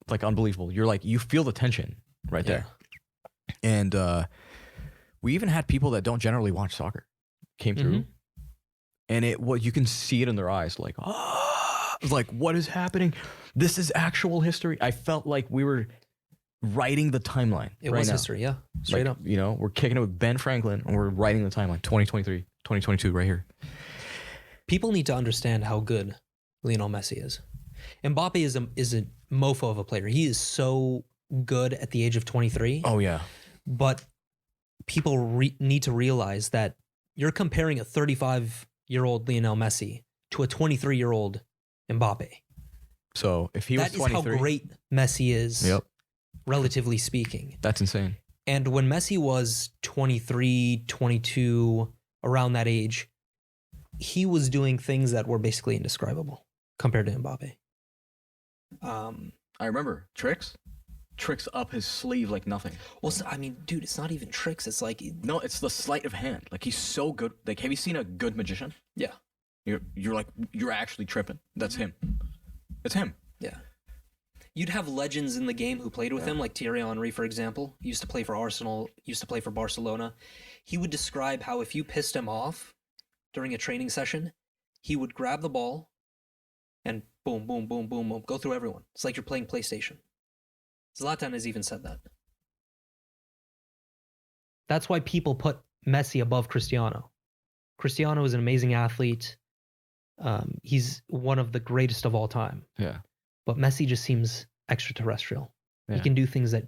Like unbelievable. You're like, you feel the tension right there. And we even had people that don't generally watch soccer came through. And you can see it in their eyes, like, like, what is happening? This is actual history. I felt like we were writing the timeline. It was history, yeah. Straight up. You know, we're kicking it with Ben Franklin and we're writing the timeline. 2023, 2022, right here. People need to understand how good Lionel Messi is. Mbappe is a mofo of a player. He is so good at the age of 23. Oh, yeah. But people need to realize that you're comparing a 35-year-old Lionel Messi to a 23-year-old Mbappe. So if he was 23. That is how great Messi is, Yep. relatively speaking. That's insane. And when Messi was 23, 22, around that age, he was doing things that were basically indescribable compared to Mbappe. I remember tricks up his sleeve like nothing. Well, I mean, dude, it's not even tricks. It's like No, it's the sleight of hand. Like he's so good. Like, have you seen a good magician? yeah, You're like, you're actually tripping. That's him. It's him. yeah. You'd have legends in the game who played with him, like Thierry Henry, for example. He used to play for Arsenal. Used to play for Barcelona. He would describe how if you pissed him off during a training session, he would grab the ball and boom, boom, boom, boom, boom, go through everyone. It's like you're playing PlayStation. Zlatan has even said that. That's why people put Messi above Cristiano. Cristiano is an amazing athlete. He's one of the greatest of all time. Yeah. But Messi just seems extraterrestrial. Yeah. He can do things that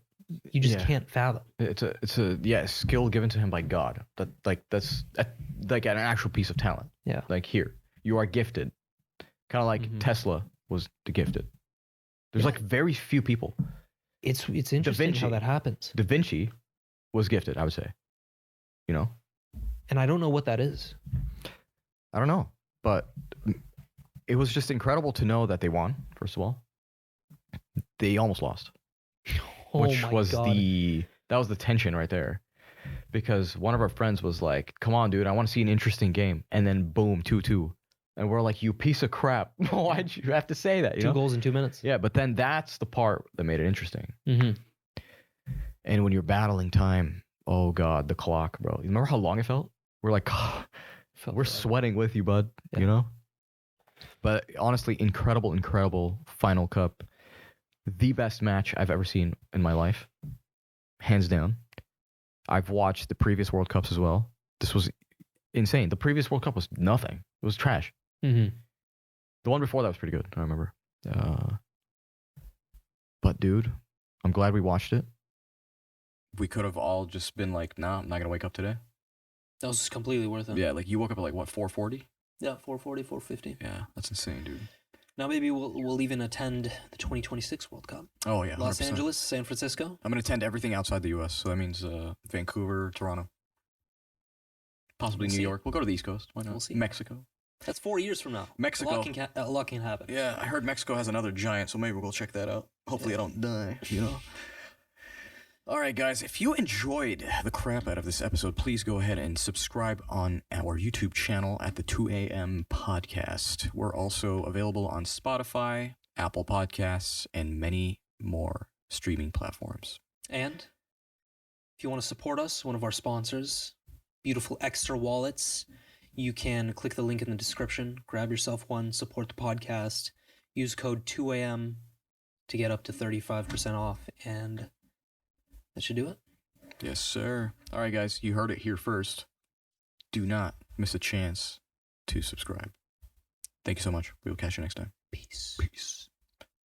you just Yeah. can't fathom. It's a skill given to him by God. That's like an actual piece of talent. Yeah. Like here, you are gifted. Kind of like Tesla was gifted. There's like very few people. It's interesting how that happens. Da Vinci was gifted, I would say. You know? And I don't know what that is. I don't know. But it was just incredible to know that they won, first of all. They almost lost. Oh Which my was God. that was the tension right there. Because one of our friends was like, come on, dude, I want to see an interesting game. And then boom, 2-2. And we're like, you piece of crap. Why'd you have to say that? You Two know? goals in 2 minutes. Yeah, but then that's the part that made it interesting. Mm-hmm. And when you're battling time, oh God, the clock, bro. You remember how long it felt? We're like, we're sweating with you, bud. Yeah. You know? But honestly, incredible final cup. The best match I've ever seen in my life. Hands down. I've watched the previous World Cups as well. This was insane. The previous World Cup was nothing. It was trash. Mm-hmm. The one before that was pretty good, I remember. But dude, I'm glad we watched it. We could have all just been like, nah, I'm not gonna wake up today. That was completely worth it. Yeah, like you woke up at like what, 4:40? Yeah, 440, 450. Yeah, that's insane, dude. Now maybe we'll even attend the 2026 World Cup. Oh yeah, 100%. Los Angeles, San Francisco. I'm gonna attend everything outside the U.S. So that means Vancouver, Toronto, possibly We'll New see. York. We'll go to the East Coast. Why not? We'll see. Mexico. That's 4 years from now. Mexico. A lot can happen. Yeah, I heard Mexico has another giant, so maybe we'll go check that out. Hopefully, I don't die. You know. All right, guys. If you enjoyed the crap out of this episode, please go ahead and subscribe on our YouTube channel at the 2 a.m. podcast. We're also available on Spotify, Apple Podcasts, and many more streaming platforms. And if you want to support us, one of our sponsors, Beautiful Extra Wallets, you can click the link in the description, grab yourself one, support the podcast, use code 2am to get up to 35% off, and that should do it. Yes, sir. All right, guys. You heard it here first. Do not miss a chance to subscribe. Thank you so much. We will catch you next time. Peace. Peace.